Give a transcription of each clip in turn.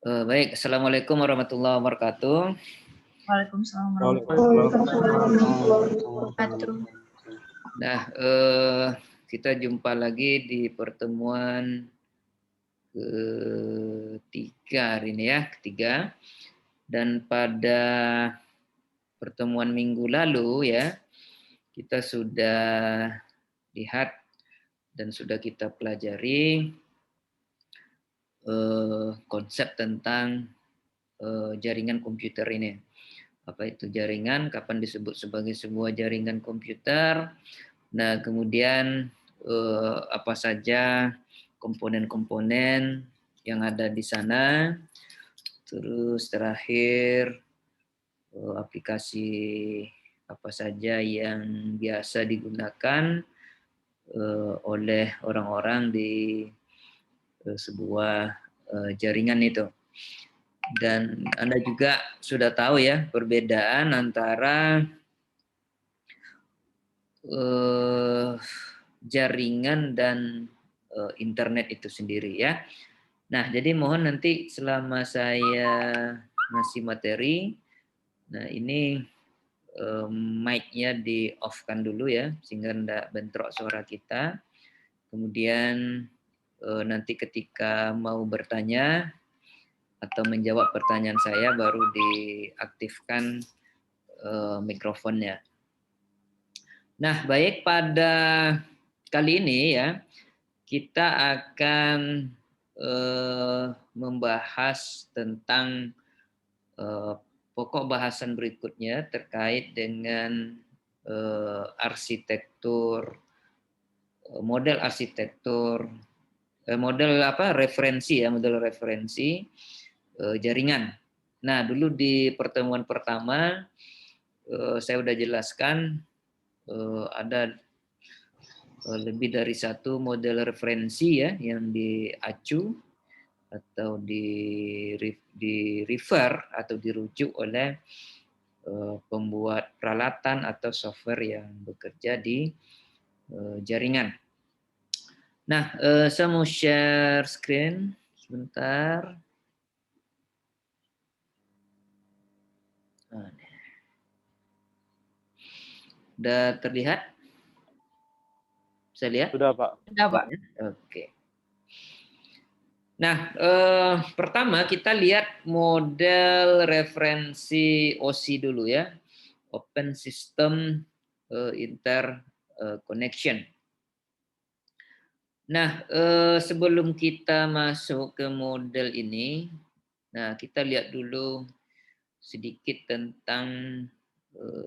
Baik, Assalamualaikum warahmatullahi wabarakatuh. Waalaikumsalam warahmatullahi Waalaikumsalam. wabarakatuh. Nah, kita jumpa lagi di pertemuan ketiga hari ini ya, ketiga. Dan pada pertemuan minggu lalu ya, kita sudah lihat dan sudah kita pelajari konsep tentang jaringan komputer ini. Apa itu jaringan, kapan disebut sebagai sebuah jaringan komputer, nah kemudian apa saja komponen-komponen yang ada di sana, terus terakhir aplikasi apa saja yang biasa digunakan oleh orang-orang di sebuah jaringan itu. Dan Anda juga sudah tahu ya perbedaan antara jaringan dan internet itu sendiri ya. Nah, jadi mohon nanti selama saya ngasih materi, nah ini mic-nya di off-kan dulu ya, sehingga tidak bentrok suara kita. Kemudian nanti ketika mau bertanya atau menjawab pertanyaan saya baru diaktifkan mikrofonnya. Nah, baik, pada kali ini ya kita akan membahas tentang pokok bahasan berikutnya terkait dengan arsitektur, model arsitektur, model referensi ya, model referensi jaringan. Nah, dulu di pertemuan pertama saya sudah jelaskan ada lebih dari satu model referensi ya yang diacu atau di refer atau dirujuk oleh pembuat peralatan atau software yang bekerja di jaringan. Nah, saya mau share screen sebentar. Sudah terlihat? Bisa lihat? Sudah, Pak. Sudah, Pak. Oke. Nah, pertama kita lihat model referensi OSI dulu ya, Open System Interconnection. Nah, sebelum kita masuk ke model ini, nah kita lihat dulu sedikit tentang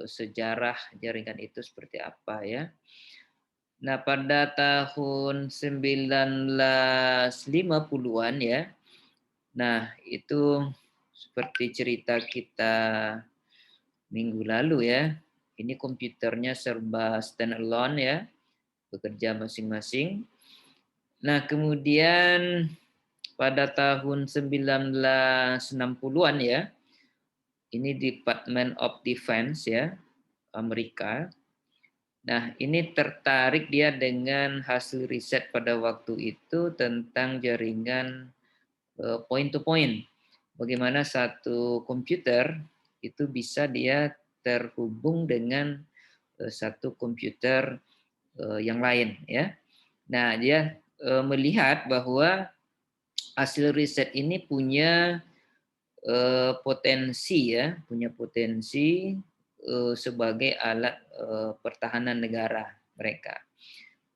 sejarah jaringan itu seperti apa ya. Nah, pada tahun 1950-an ya. Nah, itu seperti cerita kita minggu lalu ya. Ini komputernya serba standalone ya, bekerja masing-masing. Nah, kemudian pada tahun 1960-an ya, ini Department of Defense ya, Amerika. Nah, ini tertarik dia dengan hasil riset pada waktu itu tentang jaringan point to point. Bagaimana satu komputer itu bisa dia terhubung dengan satu komputer yang lain ya. Nah, dia melihat bahwa hasil riset ini punya potensi ya, punya potensi sebagai alat pertahanan negara mereka.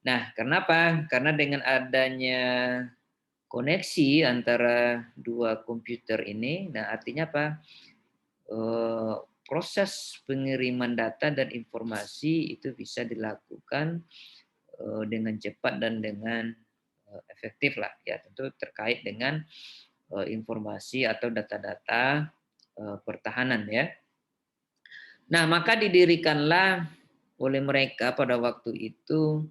Nah, kenapa? Karena dengan adanya koneksi antara dua komputer ini, nah artinya apa? Proses pengiriman data dan informasi itu bisa dilakukan dengan cepat dan dengan efektif lah ya, tentu terkait dengan informasi atau data-data pertahanan ya. Nah, maka didirikanlah oleh mereka pada waktu itu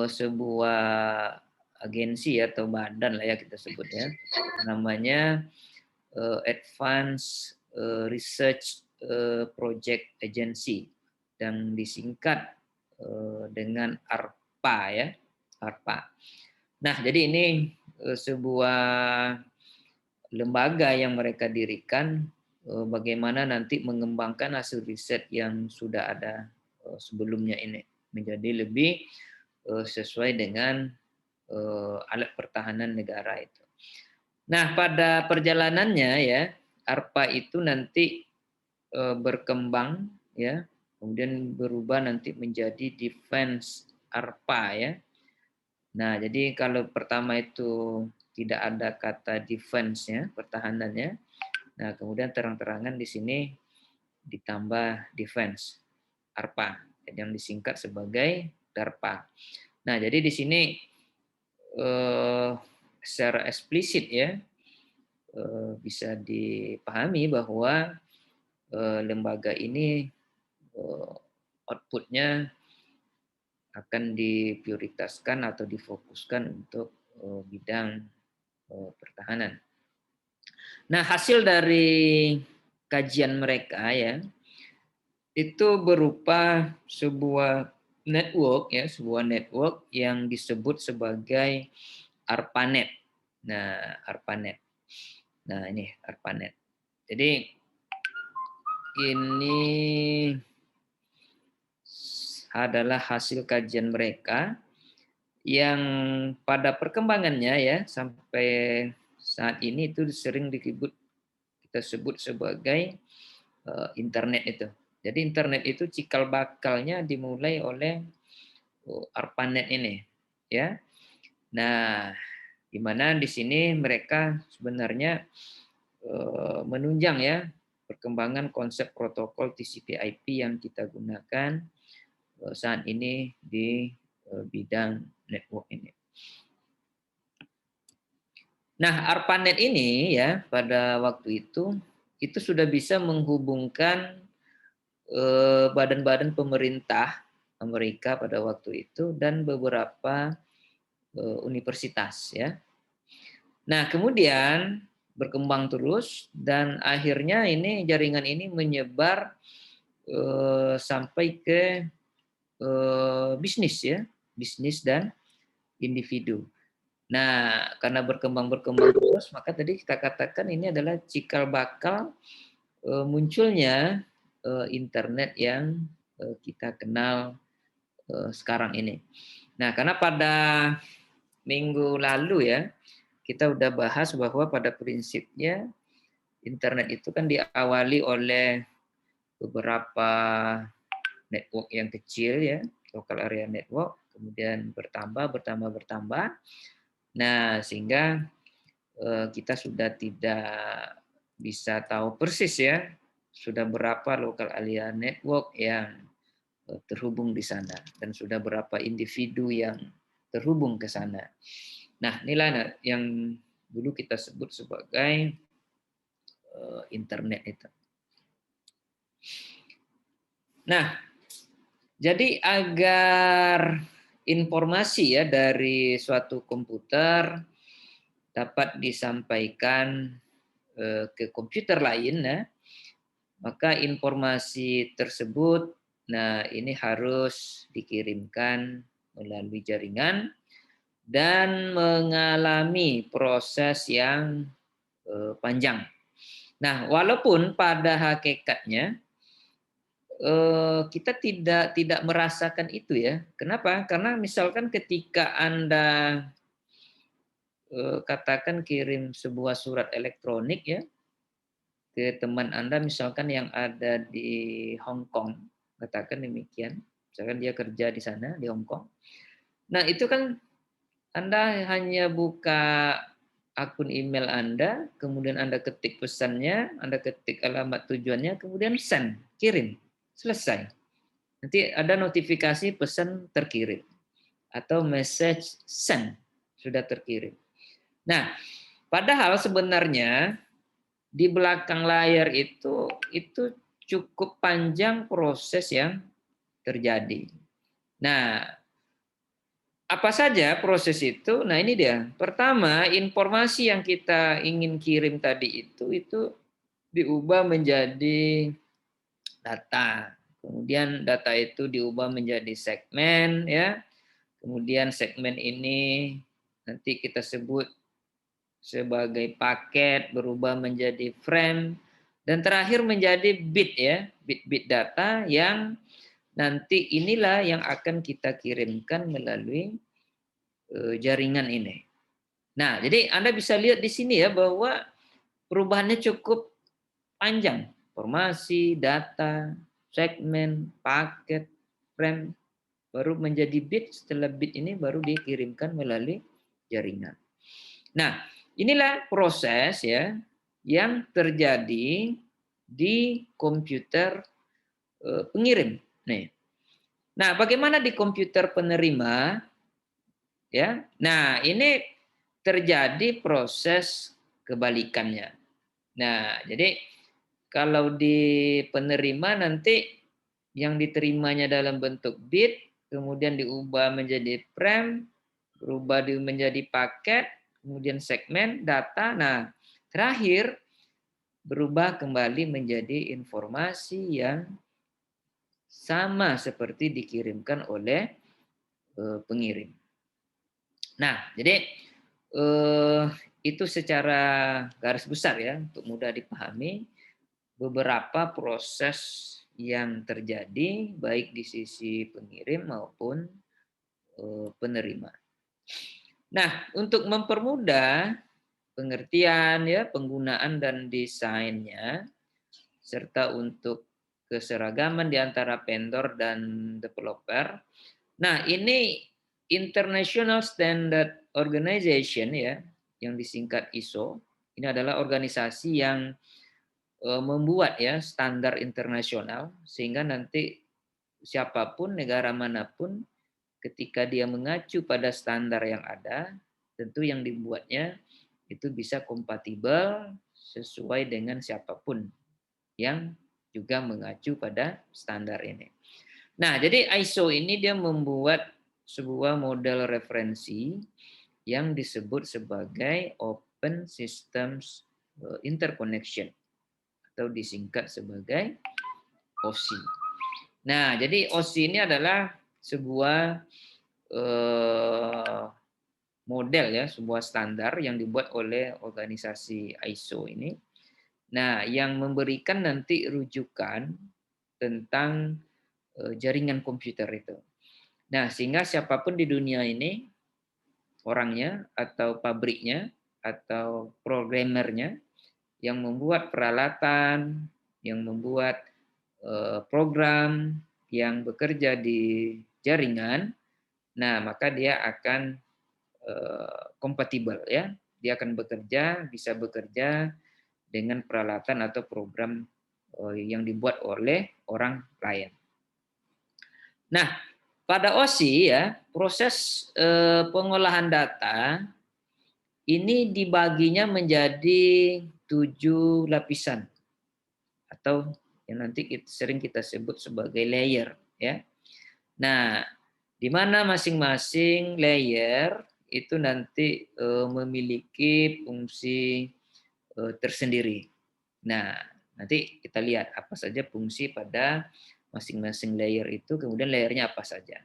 sebuah agensi atau badan lah ya kita sebutnya, namanya Advanced Research Project Agency dan disingkat dengan ARPA ya, ARPA. Nah, jadi ini sebuah lembaga yang mereka dirikan, bagaimana nanti mengembangkan hasil riset yang sudah ada sebelumnya ini menjadi lebih sesuai dengan alat pertahanan negara itu. Nah, pada perjalanannya ya, ARPA itu nanti berkembang ya, kemudian berubah nanti menjadi Defense ARPA ya. Nah, jadi kalau pertama itu tidak ada kata defense-nya, pertahanannya. Nah, kemudian terang-terangan di sini ditambah defense, ARPA, yang disingkat sebagai DARPA. Nah, jadi di sini secara eksplisit ya bisa dipahami bahwa lembaga ini outputnya akan diprioritaskan atau difokuskan untuk bidang pertahanan. Nah, hasil dari kajian mereka ya itu berupa sebuah network ya, sebuah network yang disebut sebagai ARPANET. Nah, ARPANET. Nah, ini ARPANET. Jadi ini adalah hasil kajian mereka yang pada perkembangannya ya sampai saat ini itu sering kita sebut sebagai internet itu. Jadi internet itu cikal bakalnya dimulai oleh ARPANET ini, ya. Nah, di mana di sini mereka sebenarnya menunjang ya perkembangan konsep protokol TCP/IP yang kita gunakan saat ini di bidang network ini. Nah, ARPANET ini ya pada waktu itu sudah bisa menghubungkan badan-badan pemerintah Amerika pada waktu itu dan beberapa universitas ya. Nah, kemudian berkembang terus dan akhirnya ini jaringan ini menyebar sampai ke bisnis ya, bisnis dan individu. Nah, karena berkembang terus, maka tadi kita katakan ini adalah cikal bakal munculnya internet yang kita kenal sekarang ini. Nah, karena pada minggu lalu ya, kita udah bahas bahwa pada prinsipnya internet itu kan diawali oleh beberapa network yang kecil ya, local area network, kemudian bertambah. Nah, sehingga kita sudah tidak bisa tahu persis ya, sudah berapa local area network yang terhubung di sana dan sudah berapa individu yang terhubung ke sana. Nah, inilah yang dulu kita sebut sebagai internet itu. Nah, jadi agar informasi ya dari suatu komputer dapat disampaikan ke komputer lain, nah, maka informasi tersebut, nah ini harus dikirimkan melalui jaringan dan mengalami proses yang panjang. Nah, walaupun pada hakikatnya kita tidak merasakan itu ya. Kenapa? Karena misalkan ketika Anda katakan kirim sebuah surat elektronik ya ke teman Anda misalkan yang ada di Hong Kong, katakan demikian. Misalkan dia kerja di sana di Hong Kong. Nah, itu kan Anda hanya buka akun email Anda, kemudian Anda ketik pesannya, Anda ketik alamat tujuannya, kemudian send, kirim. Selesai. Nanti ada notifikasi pesan terkirim atau message send sudah terkirim. Nah, padahal sebenarnya di belakang layar itu cukup panjang proses yang terjadi. Nah, apa saja proses itu? Nah, ini dia. Pertama, informasi yang kita ingin kirim tadi itu diubah menjadi data. Kemudian data itu diubah menjadi segmen ya. Kemudian segmen ini nanti kita sebut sebagai paket, berubah menjadi frame, dan terakhir menjadi bit ya, bit-bit data yang nanti inilah yang akan kita kirimkan melalui jaringan ini. Nah, jadi Anda bisa lihat di sini ya bahwa perubahannya cukup panjang. Informasi, data, segmen, paket, frame, baru menjadi bit, setelah bit ini baru dikirimkan melalui jaringan. Nah, inilah proses ya yang terjadi di komputer pengirim. Nih. Nah, bagaimana di komputer penerima? Ya. Nah, ini terjadi proses kebalikannya. Nah, jadi kalau di penerima nanti yang diterimanya dalam bentuk bit, kemudian diubah menjadi frame, berubah menjadi paket, kemudian segmen, data. Nah, terakhir berubah kembali menjadi informasi yang sama seperti dikirimkan oleh pengirim. Nah, jadi itu secara garis besar ya, untuk mudah dipahami beberapa proses yang terjadi baik di sisi pengirim maupun penerima. Nah, untuk mempermudah pengertian ya, penggunaan dan desainnya serta untuk keseragaman di antara vendor dan developer. Nah, ini International Standard Organization ya, yang disingkat ISO. Ini adalah organisasi yang membuat ya standar internasional sehingga nanti siapapun negara manapun ketika dia mengacu pada standar yang ada, tentu yang dibuatnya itu bisa kompatibel sesuai dengan siapapun yang juga mengacu pada standar ini. Nah, jadi ISO ini dia membuat sebuah model referensi yang disebut sebagai Open Systems Interconnection atau disingkat sebagai OSI. Nah, jadi OSI ini adalah sebuah model ya, sebuah standar yang dibuat oleh organisasi ISO ini. Nah, yang memberikan nanti rujukan tentang jaringan komputer itu. Nah, sehingga siapapun di dunia ini, orangnya atau pabriknya atau programmernya yang membuat peralatan, yang membuat program yang bekerja di jaringan, nah maka dia akan kompatibel ya, dia akan bisa bekerja dengan peralatan atau program yang dibuat oleh orang lain. Nah, pada OSI ya, proses pengolahan data ini dibaginya menjadi 7 lapisan atau yang nanti sering kita sebut sebagai layer ya. Nah, di mana masing-masing layer itu nanti memiliki fungsi tersendiri. Nah, nanti kita lihat apa saja fungsi pada masing-masing layer itu, kemudian layernya apa saja.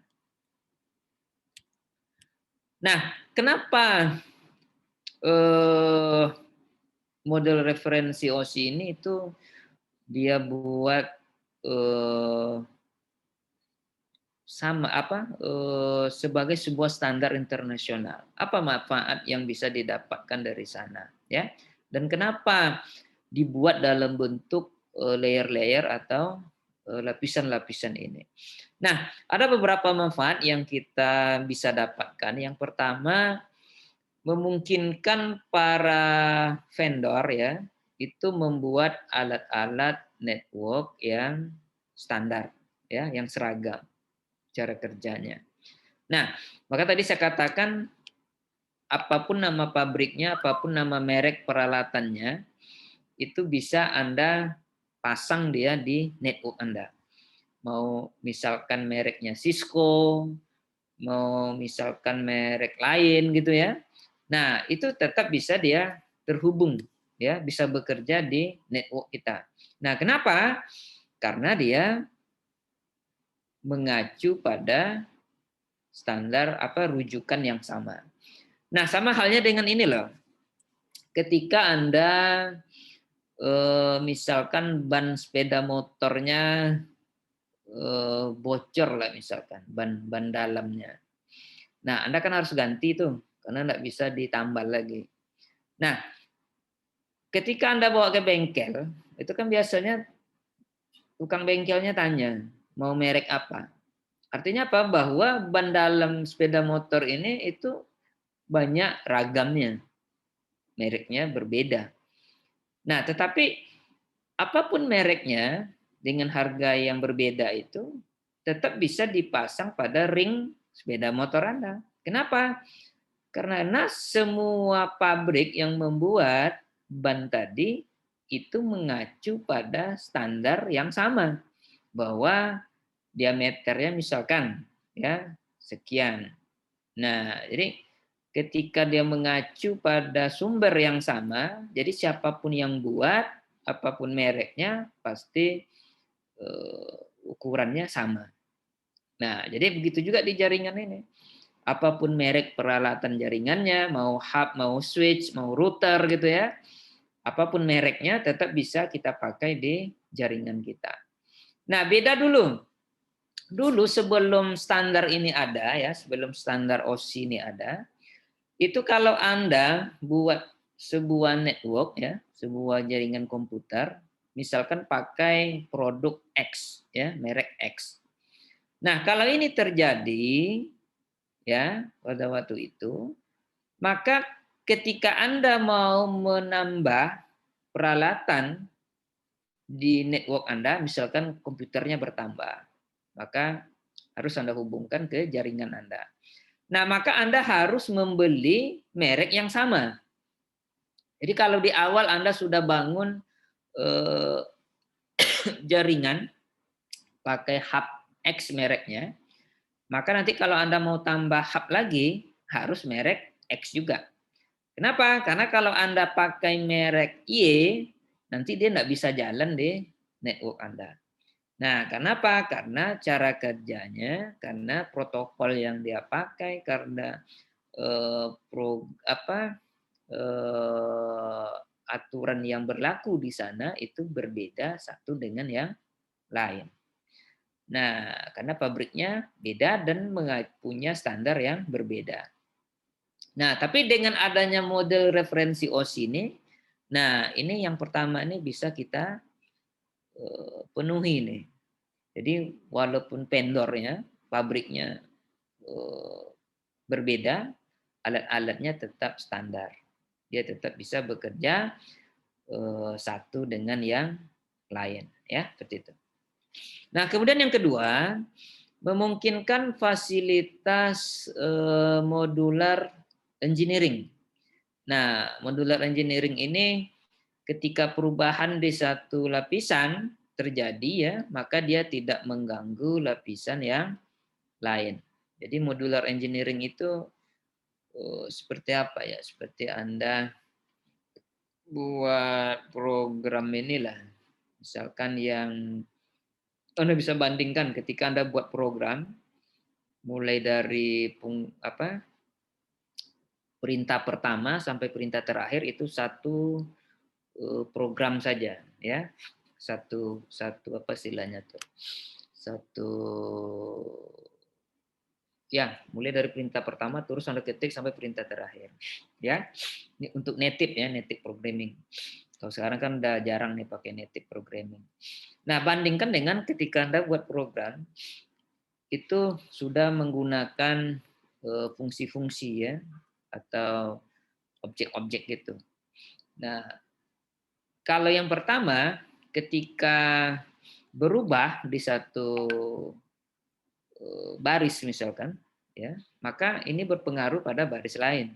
Nah, kenapa model referensi OSI ini itu dia buat sebagai sebuah standar internasional. Apa manfaat yang bisa didapatkan dari sana ya? Dan kenapa dibuat dalam bentuk layer-layer atau lapisan-lapisan ini? Nah, ada beberapa manfaat yang kita bisa dapatkan. Yang pertama, memungkinkan para vendor ya itu membuat alat-alat network yang standar ya, yang seragam cara kerjanya. Nah, maka tadi saya katakan apapun nama pabriknya, apapun nama merek peralatannya, itu bisa Anda pasang dia di network Anda. Mau misalkan mereknya Cisco, mau misalkan merek lain gitu ya. Nah, itu tetap bisa dia terhubung ya, bisa bekerja di network kita. Nah, kenapa? Karena dia mengacu pada standar rujukan yang sama. Nah, sama halnya dengan ini loh. ketika Anda misalkan ban sepeda motornya bocor lah misalkan, ban dalamnya. Nah, Anda kan harus ganti tuh, karena nggak bisa ditambal lagi. Nah, ketika Anda bawa ke bengkel, itu kan biasanya tukang bengkelnya tanya, mau merek apa? Artinya apa? Bahwa ban dalam sepeda motor ini itu banyak ragamnya, mereknya berbeda. Nah, tetapi apapun mereknya, dengan harga yang berbeda itu, tetap bisa dipasang pada ring sepeda motor Anda. Kenapa? Karena semua pabrik yang membuat ban tadi itu mengacu pada standar yang sama, bahwa diameternya misalkan ya sekian. Nah, jadi ketika dia mengacu pada sumber yang sama, jadi siapapun yang buat, apapun mereknya pasti ukurannya sama. Nah, jadi begitu juga di jaringan ini. Apapun merek peralatan jaringannya, mau hub, mau switch, mau router gitu ya, apapun mereknya tetap bisa kita pakai di jaringan kita. Nah, beda dulu. Dulu sebelum standar ini ada ya, sebelum standar OSI ini ada, itu kalau Anda buat sebuah network ya, sebuah jaringan komputer, misalkan pakai produk X ya, merek X. Nah, kalau ini terjadi ya pada waktu itu, maka ketika Anda mau menambah peralatan di network Anda, misalkan komputernya bertambah, maka harus Anda hubungkan ke jaringan Anda. Nah, maka Anda harus membeli merek yang sama. Jadi kalau di awal Anda sudah bangun jaringan pakai hub X mereknya, maka nanti kalau Anda mau tambah hub lagi, harus merek X juga. Kenapa? Karena kalau Anda pakai merek Y, nanti dia nggak bisa jalan di network Anda. Nah, kenapa? Karena cara kerjanya, karena protokol yang dia pakai, karena aturan yang berlaku di sana itu berbeda satu dengan yang lain. Nah, karena pabriknya beda dan punya standar yang berbeda. Nah, tapi dengan adanya model referensi OSI ini, nah ini yang pertama ini bisa kita penuhi nih. Jadi walaupun vendornya, pabriknya berbeda, alat-alatnya tetap standar. Dia tetap bisa bekerja satu dengan yang lain, ya seperti itu. Nah, kemudian yang kedua, memungkinkan fasilitas modular engineering. Nah, modular engineering ini ketika perubahan di satu lapisan terjadi ya, maka dia tidak mengganggu lapisan yang lain. Jadi modular engineering itu seperti apa ya? Seperti Anda buat program inilah. Misalkan yang Anda bisa bandingkan ketika Anda buat program mulai dari perintah pertama sampai perintah terakhir itu satu program saja ya. Satu apa istilahnya tuh? Satu ya, mulai dari perintah pertama terus Anda ketik sampai perintah terakhir. Ya. Ini untuk native ya, native programming. Kalau sekarang kan udah jarang nih pakai native programming. Nah, bandingkan dengan ketika Anda buat program itu sudah menggunakan fungsi-fungsi ya atau objek-objek gitu. Nah, kalau yang pertama ketika berubah di satu baris misalkan ya, maka ini berpengaruh pada baris lain.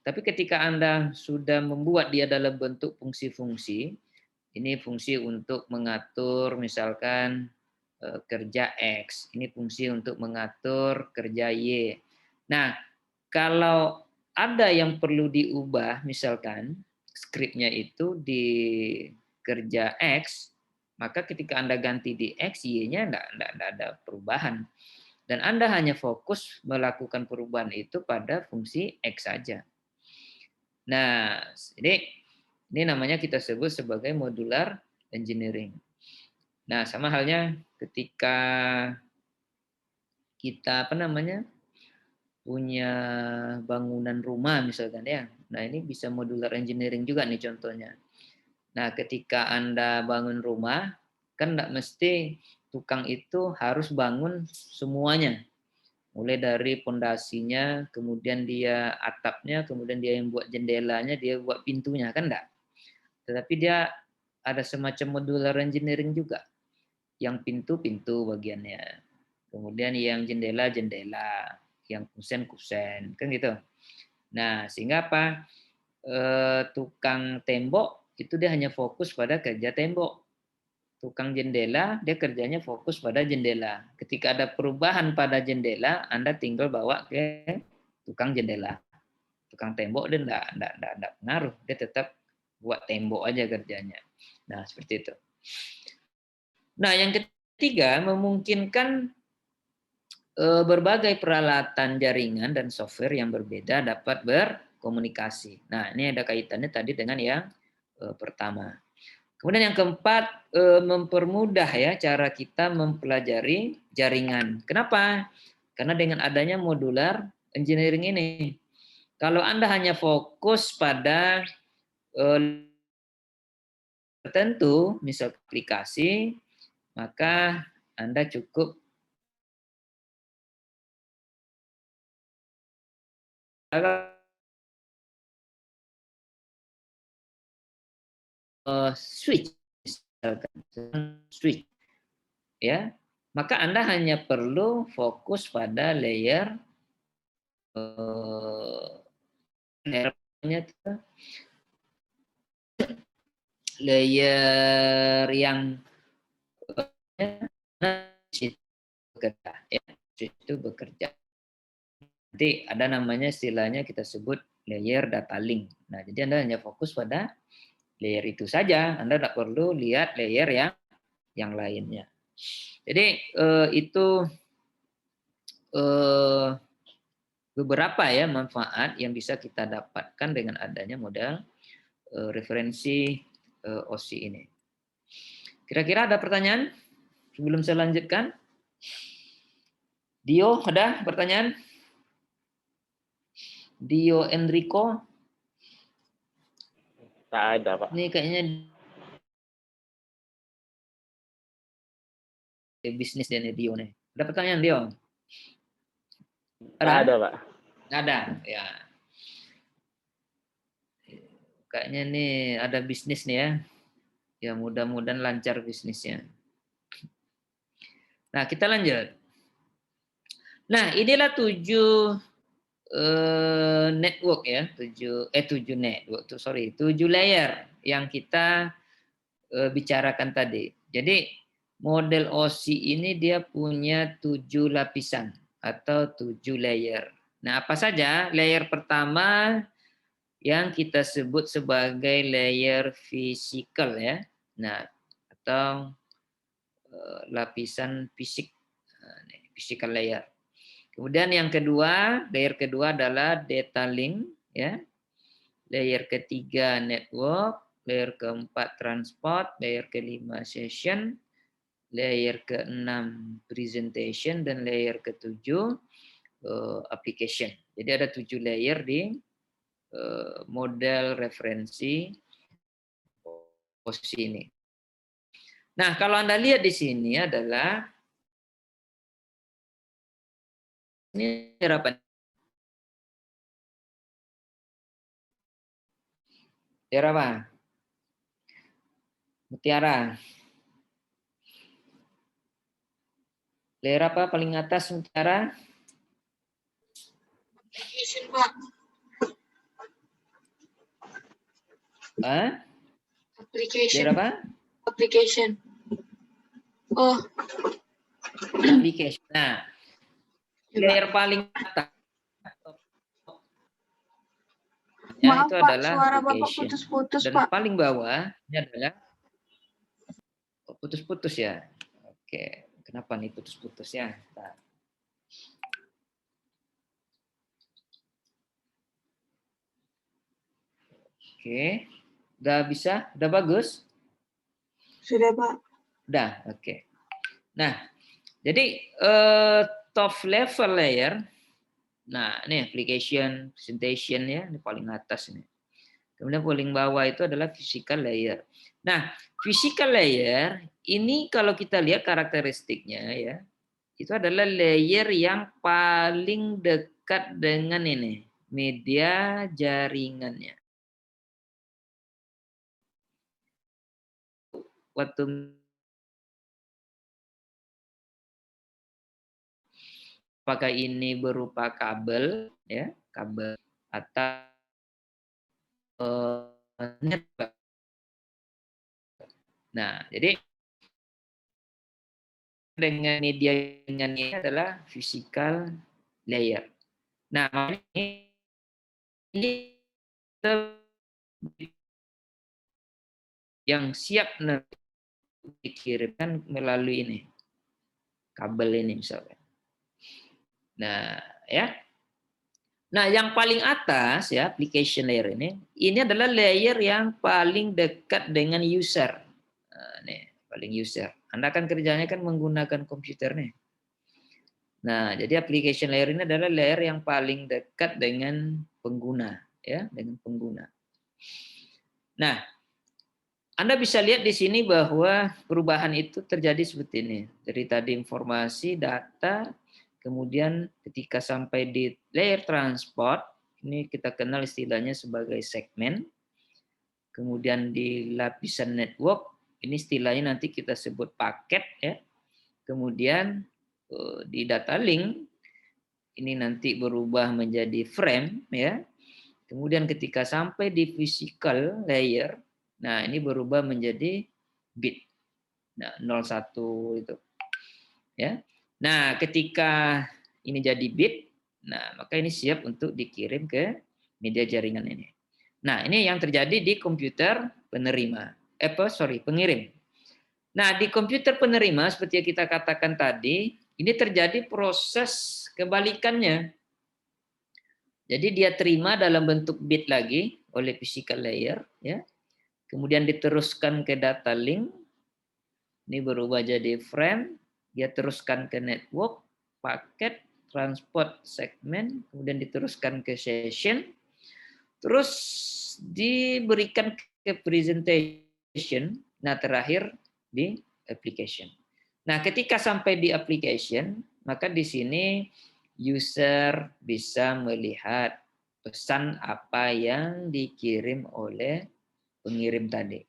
Tapi ketika Anda sudah membuat dia dalam bentuk fungsi-fungsi, ini fungsi untuk mengatur misalkan kerja X, ini fungsi untuk mengatur kerja Y. Nah, kalau ada yang perlu diubah, misalkan skripnya itu di kerja X, maka ketika Anda ganti di X, Y-nya enggak ada perubahan. Dan Anda hanya fokus melakukan perubahan itu pada fungsi X saja. Nah, ini namanya kita sebut sebagai modular engineering. Nah, sama halnya ketika kita punya bangunan rumah misalkan ya. Nah, ini bisa modular engineering juga nih contohnya. Nah, ketika Anda bangun rumah, kan nggak mesti tukang itu harus bangun semuanya. Mulai dari pondasinya, kemudian dia atapnya, kemudian dia yang buat jendelanya, dia buat pintunya, kan enggak. Tetapi dia ada semacam modular engineering juga. Yang pintu bagiannya. Kemudian yang jendela, yang kusen, kan gitu. Nah, sehingga apa? Tukang tembok itu dia hanya fokus pada kerja tembok. Tukang jendela, dia kerjanya fokus pada jendela. Ketika ada perubahan pada jendela, Anda tinggal bawa ke tukang jendela. Tukang tembok dia enggak pengaruh, dia tetap buat tembok aja kerjanya. Nah, seperti itu. Nah, yang ketiga, memungkinkan berbagai peralatan jaringan dan software yang berbeda dapat berkomunikasi. Nah, ini ada kaitannya tadi dengan yang pertama. Kemudian yang keempat, mempermudah ya cara kita mempelajari jaringan. Kenapa? Karena dengan adanya modular engineering ini, kalau Anda hanya fokus pada tertentu, misal aplikasi, maka Anda cukup switch, switch, ya, maka Anda hanya perlu fokus pada layer layer yang bekerja, ya, itu bekerja. Nanti ada namanya istilahnya kita sebut layer data link. Nah, jadi Anda hanya fokus pada layer itu saja. Anda tidak perlu lihat layer yang lainnya. Jadi itu beberapa ya manfaat yang bisa kita dapatkan dengan adanya model referensi OSI ini. Kira-kira ada pertanyaan sebelum saya lanjutkan? Dio, ada pertanyaan? Dio Enrico? Tak ada, Pak. Ini kayaknya bisnis dan Dio nih. Ada pertanyaan Dio? Tak ada, Pak. Ada, ya. Kayaknya nih ada bisnis nih ya. Ya mudah-mudahan lancar bisnisnya. Nah, kita lanjut. Nah, inilah 7 network ya, 7 network, 7 layer yang kita bicarakan tadi. Jadi model OSI ini dia punya 7 lapisan atau 7 layer. Nah, apa saja? Layer pertama yang kita sebut sebagai layer fisikal ya. Nah, atau lapisan fisik, physical layer. Kemudian yang kedua, layer kedua adalah data link ya. Layer ketiga network, layer keempat transport, layer kelima session, layer keenam presentation, dan layer ketujuh application. Jadi ada 7 layer di model referensi OSI ini. Nah, kalau Anda lihat di sini adalah ini apa? Layer apa? Mutiara. Layer apa paling atas Mutiara? Application, Pak. Hah? Application. Layer apa? Application. Oh. Application. Nah, layer paling atas ya, Maaf, itu Pak, adalah suara Bapak application. putus-putus, Dan Pak. paling bawah ini adalah putus-putus ya. Oke, kenapa nih putus-putus ya? Nah. Oke. Udah bisa? Udah bagus? Sudah, Pak. Udah, oke. Nah, jadi top level layer, nah ini application, presentation ya, ini paling atas ini. Kemudian paling bawah itu adalah physical layer. Nah, physical layer ini kalau kita lihat karakteristiknya ya, itu adalah layer yang paling dekat dengan ini, media jaringannya. Waktu apakah ini berupa kabel ya, kabel atau network. Nah, jadi dengan media jaringannya adalah physical layer. Nah, ini yang siap nanti dikirimkan melalui ini kabel ini misalnya. Nah, ya. Nah, yang paling atas ya application layer ini adalah layer yang paling dekat dengan user. Nah, nih, paling user. Anda kan kerjanya kan menggunakan komputer nih. Nah, jadi application layer ini adalah layer yang paling dekat dengan pengguna, ya, dengan pengguna. Nah, Anda bisa lihat di sini bahwa perubahan itu terjadi seperti ini. Dari tadi informasi, data, kemudian ketika sampai di layer transport, ini kita kenal istilahnya sebagai segmen. Kemudian di lapisan network, ini istilahnya nanti kita sebut paket ya. Kemudian di data link ini nanti berubah menjadi frame ya. Kemudian ketika sampai di physical layer, nah ini berubah menjadi bit. Nah, 01 itu. Ya. Nah, ketika ini jadi bit, nah maka ini siap untuk dikirim ke media jaringan ini. Nah, ini yang terjadi di komputer penerima. Pengirim. Nah, di komputer penerima seperti yang kita katakan tadi, ini terjadi proses kebalikannya. Jadi dia terima dalam bentuk bit lagi oleh physical layer, ya. Kemudian diteruskan ke data link, ini berubah jadi frame, dia teruskan ke network, paket, transport segmen, kemudian diteruskan ke session, terus diberikan ke presentation, nah terakhir di application. Nah, ketika sampai di application, maka di sini user bisa melihat pesan apa yang dikirim oleh pengirim tadi.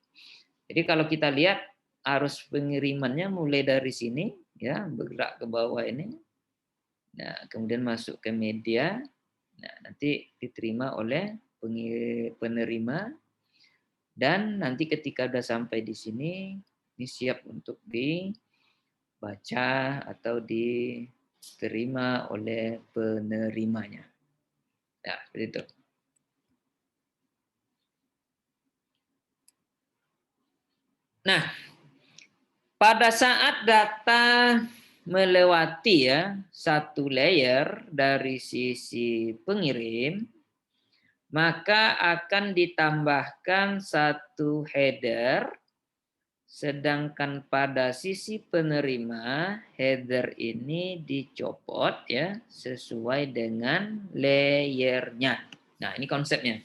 Jadi kalau kita lihat arus pengirimannya mulai dari sini ya, bergerak ke bawah ini. Nah, kemudian masuk ke media. Nah, nanti diterima oleh penerima dan nanti ketika sudah sampai di sini ini siap untuk dibaca atau diterima oleh penerimanya. Ya, seperti itu. Nah, pada saat data melewati ya satu layer dari sisi pengirim, maka akan ditambahkan satu header, sedangkan pada sisi penerima header ini dicopot ya sesuai dengan layernya. Nah, ini konsepnya.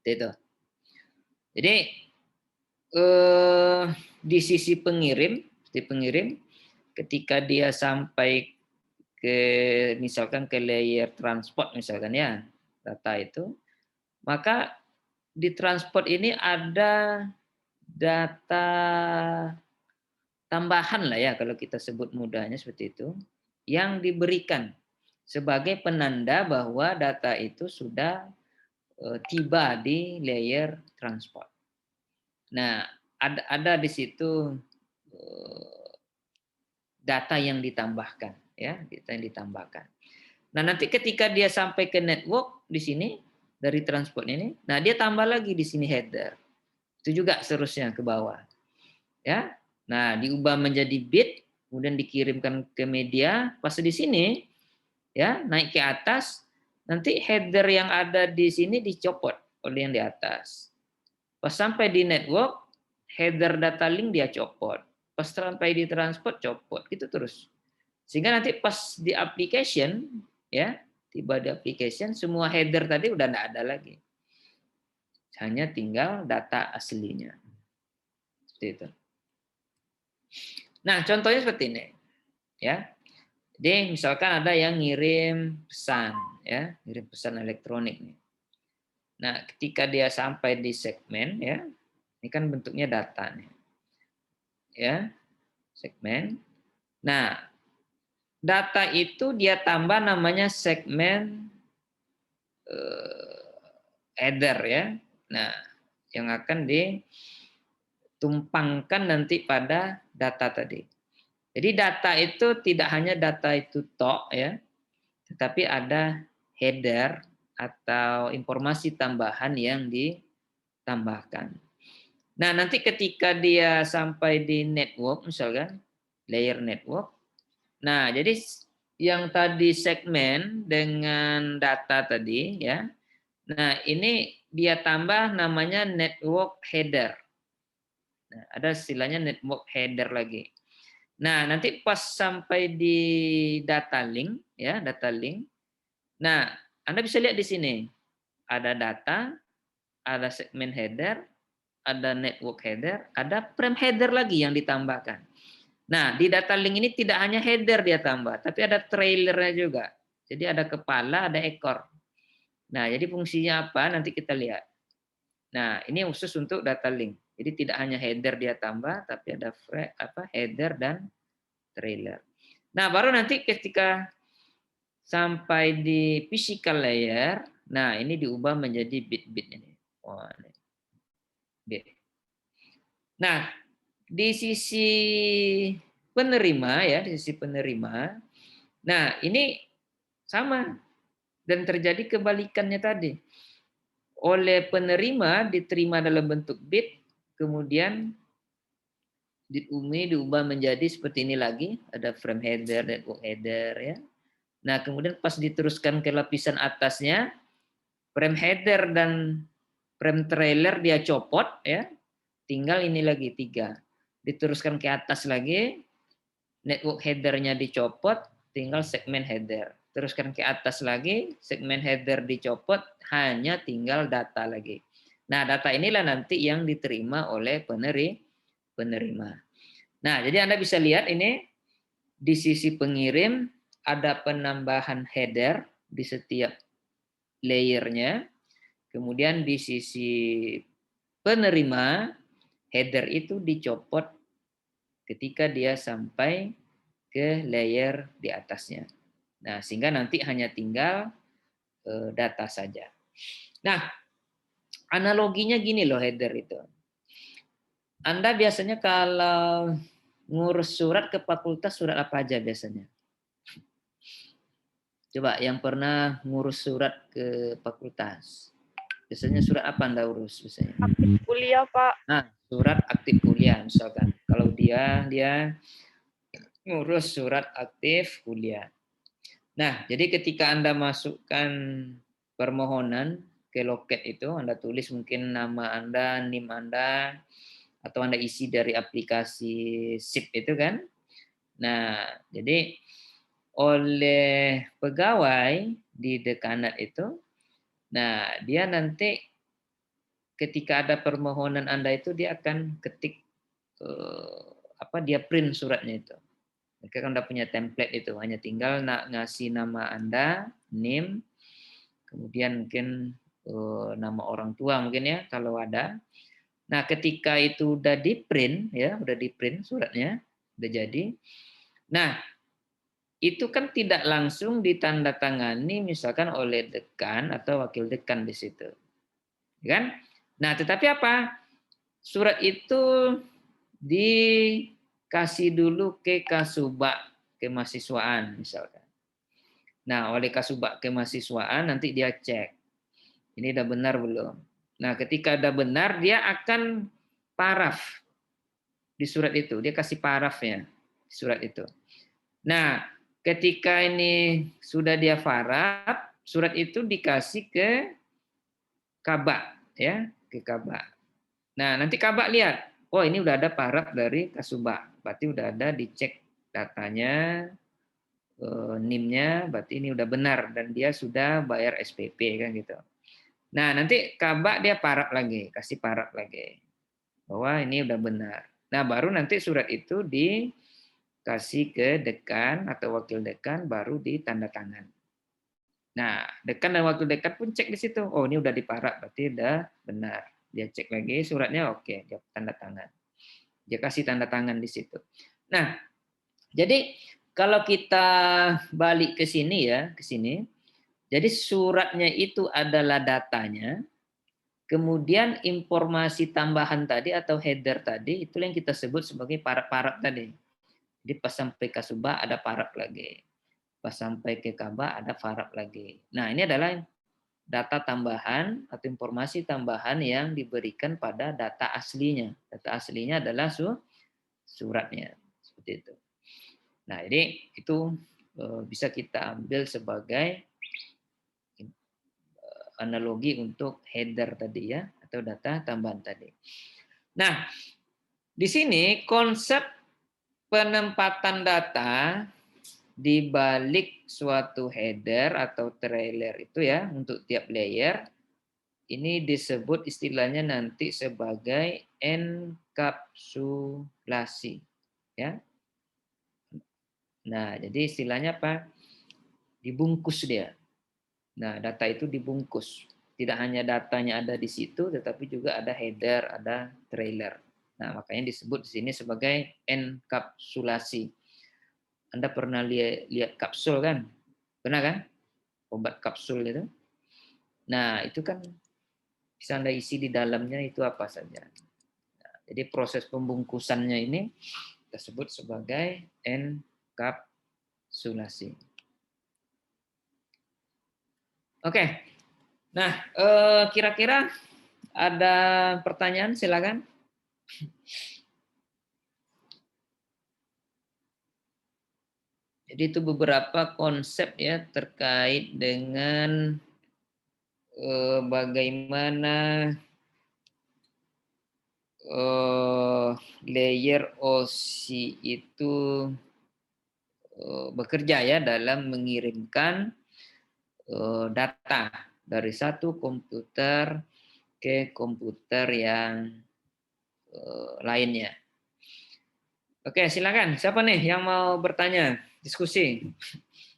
Itu. Jadi di sisi pengirim, ketika dia sampai ke misalkan ke layer transport misalkan ya data itu, maka di transport ini ada data tambahan lah ya kalau kita sebut mudahnya seperti itu, yang diberikan sebagai penanda bahwa data itu sudah tiba di layer transport. Nah, ada di situ data yang ditambahkan, ya, data yang ditambahkan. Nah, nanti ketika dia sampai ke network di sini dari transport ini, nah dia tambah lagi di sini header. Itu juga seterusnya ke bawah. Ya. Nah, diubah menjadi bit, kemudian dikirimkan ke media, pas di sini ya, naik ke atas, nanti header yang ada di sini dicopot. oleh yang di atas. Pas sampai di network, header data link dia copot. Pas sampai di transport copot, gitu terus. Sehingga nanti pas di application, ya, tiba di application, semua header tadi udah nggak ada lagi. Hanya tinggal data aslinya. Seperti itu. Nah, contohnya seperti ini, ya. Jadi misalkan ada yang ngirim pesan, ya, ngirim pesan elektronik nih. Nah, ketika dia sampai di segmen, ya, ini kan bentuknya data nih, ya, segmen. Nah, data itu dia tambah namanya segmen header, ya. Nah, yang akan ditumpangkan nanti pada data tadi. Jadi data itu tidak hanya data itu tok, ya, tetapi ada header atau informasi tambahan yang ditambahkan. Nah, nanti ketika dia sampai di network misalkan, layer network. Nah, jadi yang tadi segmen dengan data tadi, ya. Nah, ini dia tambah namanya network header. Nah, ada istilahnya network header lagi. Nah, nanti pas sampai di data link, ya, data link. Nah, Anda bisa lihat di sini. Ada data, ada segmen header, ada network header, ada frame header lagi yang ditambahkan. Nah, di data link ini tidak hanya header dia tambah, tapi ada trailernya juga. Jadi ada kepala, ada ekor. Nah, jadi fungsinya apa? Nanti kita lihat. Nah, ini khusus untuk data link. Jadi tidak hanya header dia tambah, tapi ada header dan trailer. Nah, baru nanti ketika sampai di physical layer, nah ini diubah menjadi bit-bit ini. Wah, ini bit. Nah, di sisi penerima, ya, di sisi penerima. Nah, ini sama dan terjadi kebalikannya tadi. Oleh penerima diterima dalam bentuk bit, kemudian bit ini diubah menjadi seperti ini lagi, ada frame header, network header, ya. Nah, kemudian pas diteruskan ke lapisan atasnya, frame header dan frame trailer dia copot, ya. Tinggal ini lagi 3. Diteruskan ke atas lagi, network headernya dicopot, tinggal segmen header. Teruskan ke atas lagi, segmen header dicopot, hanya tinggal data lagi. Nah, data inilah nanti yang diterima oleh penerima. Nah, jadi Anda bisa lihat ini di sisi pengirim ada penambahan header di setiap layernya. Kemudian di sisi penerima, header itu dicopot ketika dia sampai ke layer di atasnya. Nah, sehingga nanti hanya tinggal data saja. Nah, analoginya gini loh header itu. Anda biasanya kalau ngurus surat ke fakultas, surat apa aja biasanya? Coba yang pernah ngurus surat ke fakultas. Biasanya surat apa Anda urus biasanya? Aktif kuliah, Pak. Nah, surat aktif kuliah misalkan. Kalau dia ngurus surat aktif kuliah. Nah, jadi ketika Anda masukkan permohonan ke loket itu, Anda tulis mungkin nama Anda, NIM Anda, atau Anda isi dari aplikasi SIP itu kan. Nah, jadi oleh pegawai di dekanat itu, nah dia nanti ketika ada permohonan Anda itu dia akan ketik dia print suratnya itu. Mereka kan udah punya template itu, hanya tinggal ngasih nama Anda, NIM, kemudian mungkin nama orang tua mungkin ya kalau ada. Nah, ketika itu udah di-print ya, udah di-print suratnya, udah jadi. Nah, itu kan tidak langsung ditandatangani misalkan oleh dekan atau wakil dekan di situ. Kan? Nah, tetapi apa? Surat itu dikasih dulu ke Kasubag kemahasiswaan misalkan. Nah, oleh Kasubag kemahasiswaan nanti dia cek. Ini udah benar belum? Nah, ketika udah benar dia akan paraf di surat itu. Dia kasih parafnya di surat itu. Nah, ketika ini sudah dia paraf, surat itu dikasih ke Kaba, ya, ke Kaba. Nah, nanti Kaba lihat, oh ini udah ada paraf dari Kasuba, berarti udah ada dicek datanya, NIM-nya, berarti ini udah benar dan dia sudah bayar SPP kan gitu. Nah, nanti Kaba dia paraf lagi, kasih paraf lagi bahwa ini udah benar. Nah, baru nanti surat itu dikasih ke dekan atau wakil dekan, baru ditanda tangan. Nah, dekan dan wakil dekan pun cek di situ. Oh, ini udah diparaf, berarti udah benar. Dia cek lagi suratnya, oke, dia tanda tangan. Dia kasih tanda tangan di situ. Nah, jadi kalau kita balik ke sini ya, ke sini. Jadi suratnya itu adalah datanya, kemudian informasi tambahan tadi atau header tadi itu yang kita sebut sebagai paraf-paraf tadi. Jadi pas sampai ke Subah ada paraf lagi. Pas sampai ke Kaba ada paraf lagi. Nah, ini adalah data tambahan atau informasi tambahan yang diberikan pada data aslinya. Data aslinya adalah suratnya. Seperti itu. Nah, jadi itu bisa kita ambil sebagai analogi untuk header tadi ya, atau data tambahan tadi. Nah, di sini konsep penempatan data di balik suatu header atau trailer itu ya untuk tiap layer ini disebut istilahnya nanti sebagai enkapsulasi ya. Nah, jadi istilahnya apa? Dibungkus dia. Nah, data itu dibungkus. Tidak hanya datanya ada di situ, tetapi juga ada header, ada trailer. Nah, makanya disebut di sini sebagai enkapsulasi. Anda pernah lihat kapsul kan? Pernah kan? Obat kapsul itu. Nah, itu kan bisa Anda isi di dalamnya itu apa saja. Nah, jadi proses pembungkusannya ini kita sebut sebagai enkapsulasi. Oke. Nah, kira-kira ada pertanyaan, silakan. Jadi itu beberapa konsep ya terkait dengan bagaimana layer OC itu bekerja ya dalam mengirimkan data dari satu komputer ke komputer yang lainnya. Oke, silakan. Siapa nih yang mau bertanya? Diskusi.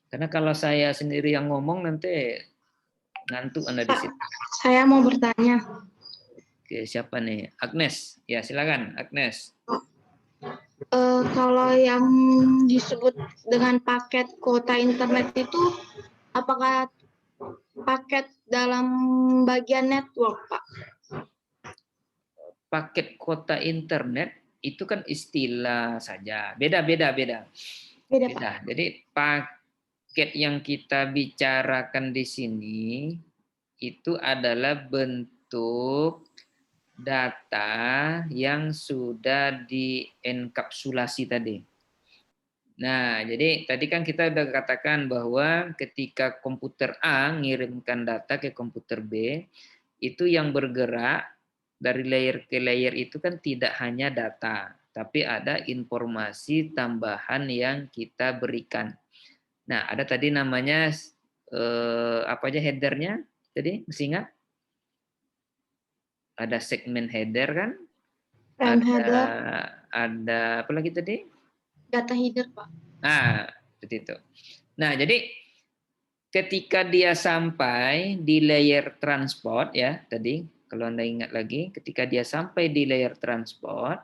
Karena kalau saya sendiri yang ngomong nanti ngantuk Anda di situ. Saya mau bertanya. Oke, siapa nih? Agnes. Ya, silakan, Agnes. Kalau yang disebut dengan paket kuota internet itu, apakah paket dalam bagian network, Pak? Paket kuota internet itu kan istilah saja. Beda. Beda, Pak. Jadi paket yang kita bicarakan di sini itu adalah bentuk data yang sudah dienkapsulasi tadi. Nah, jadi tadi kan kita sudah katakan bahwa ketika komputer A ngirimkan data ke komputer B, itu yang bergerak dari layer ke layer itu kan tidak hanya data, tapi ada informasi tambahan yang kita berikan. Nah, ada tadi namanya apa aja headernya? Tadi masih ingat? Ada segmen header kan? Frame header, Ada apa lagi tadi? data header, Pak. Nah, seperti itu. Nah, jadi ketika dia sampai di layer transport ya tadi, kalau Anda ingat lagi, ketika dia sampai di layer transport,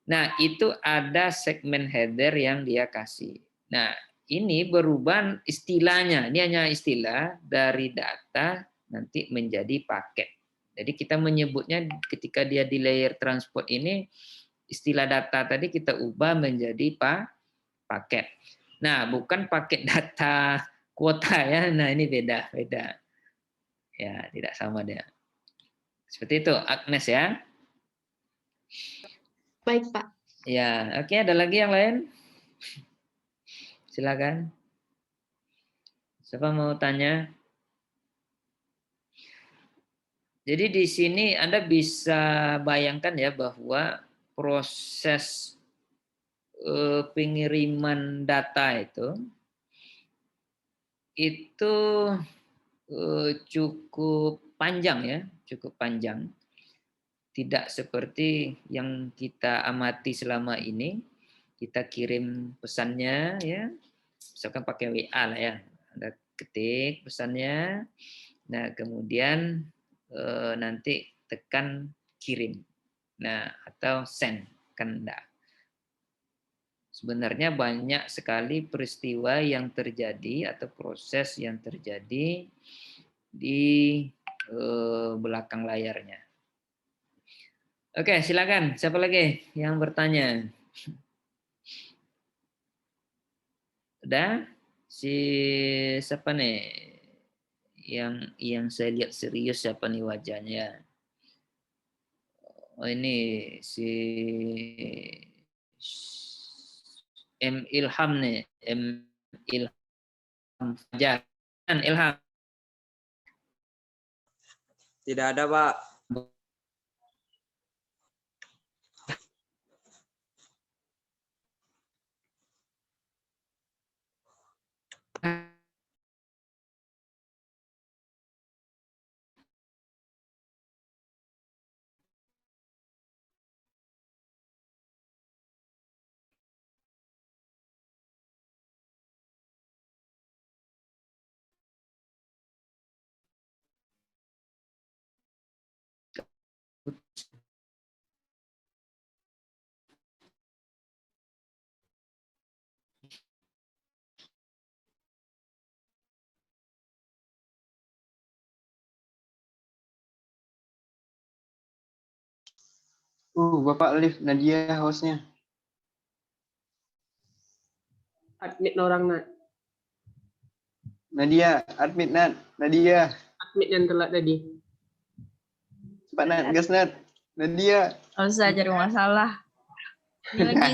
nah itu ada segmen header yang dia kasih. Nah, ini berubah istilahnya, ini hanya istilah dari data nanti menjadi paket. Jadi kita menyebutnya ketika dia di layer transport ini, istilah data tadi kita ubah menjadi paket. Nah, bukan paket data kuota ya. Nah, ini beda. Ya, tidak sama dia. Seperti itu, Agnes ya. Baik, Pak. Ya, oke, ada lagi yang lain? Silakan. Siapa mau tanya? Jadi di sini Anda bisa bayangkan ya bahwa proses pengiriman data itu cukup panjang ya, cukup panjang. Tidak seperti yang kita amati selama ini, kita kirim pesannya ya, misalkan pakai WA lah ya, Anda ketik pesannya, nah kemudian nanti tekan kirim, nah atau send, kan enggak. Sebenarnya banyak sekali peristiwa yang terjadi atau proses yang terjadi di belakang layarnya. Oke, silakan. Siapa lagi yang bertanya? Udah? Siapa nih? Yang saya lihat serius siapa nih wajahnya? Oh ini si M Ilham nih, M Ilham Fajar. Ilham. Tidak ada, Pak. Bapak lift Nadia hostnya. Admit orang nak. Nadia, admit Nat. Nadia. Admit yang telat tadi. Cepat Nat, gas Nat. Nadia. Nggak usah cari masalah. Ini lagi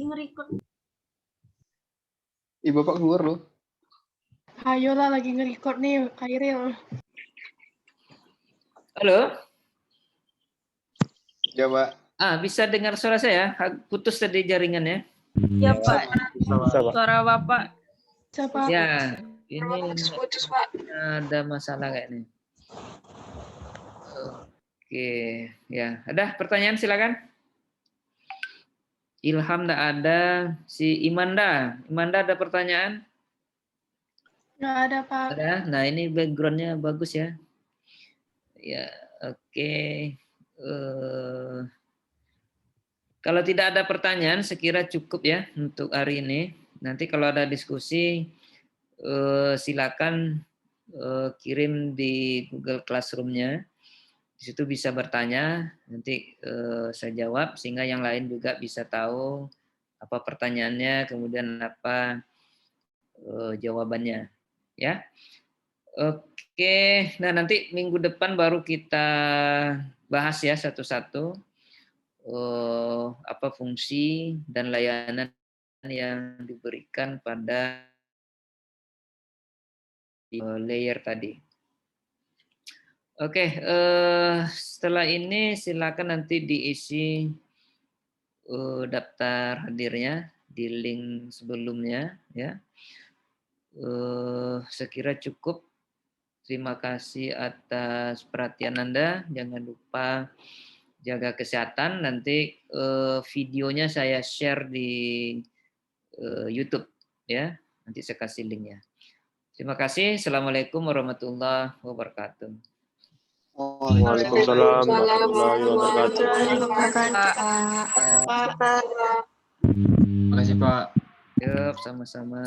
nge-record. Bapak keluar loh. Ayolah lagi nge-record nih, Khairil. Halo? Ya, Pak. Bisa dengar suara saya? Putus tadi jaringannya. Ya Pak, suara Bapak. Siapa? Ya, ini Putus, Pak. ada masalah kayaknya. Oke, ya. Ada pertanyaan silakan. Ilham enggak ada, si Imanda. Imanda ada pertanyaan? Nggak ada, Pak. Ada. Nah, ini backgroundnya bagus ya. Ya, oke. Kalau tidak ada pertanyaan, sekira cukup ya untuk hari ini. Nanti kalau ada diskusi, silakan kirim di Google Classroom-nya. Di situ bisa bertanya, nanti saya jawab sehingga yang lain juga bisa tahu apa pertanyaannya, kemudian apa jawabannya, ya. Oke, nah nanti minggu depan baru kita bahas ya satu-satu apa fungsi dan layanan yang diberikan pada layer tadi. Oke, setelah ini silakan nanti diisi daftar hadirnya di link sebelumnya ya. Sekira cukup. Terima kasih atas perhatian Anda. Jangan lupa jaga kesehatan. Nanti videonya saya share di YouTube ya. Nanti saya kasih linknya. Terima kasih. Assalamualaikum warahmatullahi wabarakatuh. Waalaikumsalam warahmatullahi wabarakatuh. Terima kasih, Pak. Yuk, sama-sama.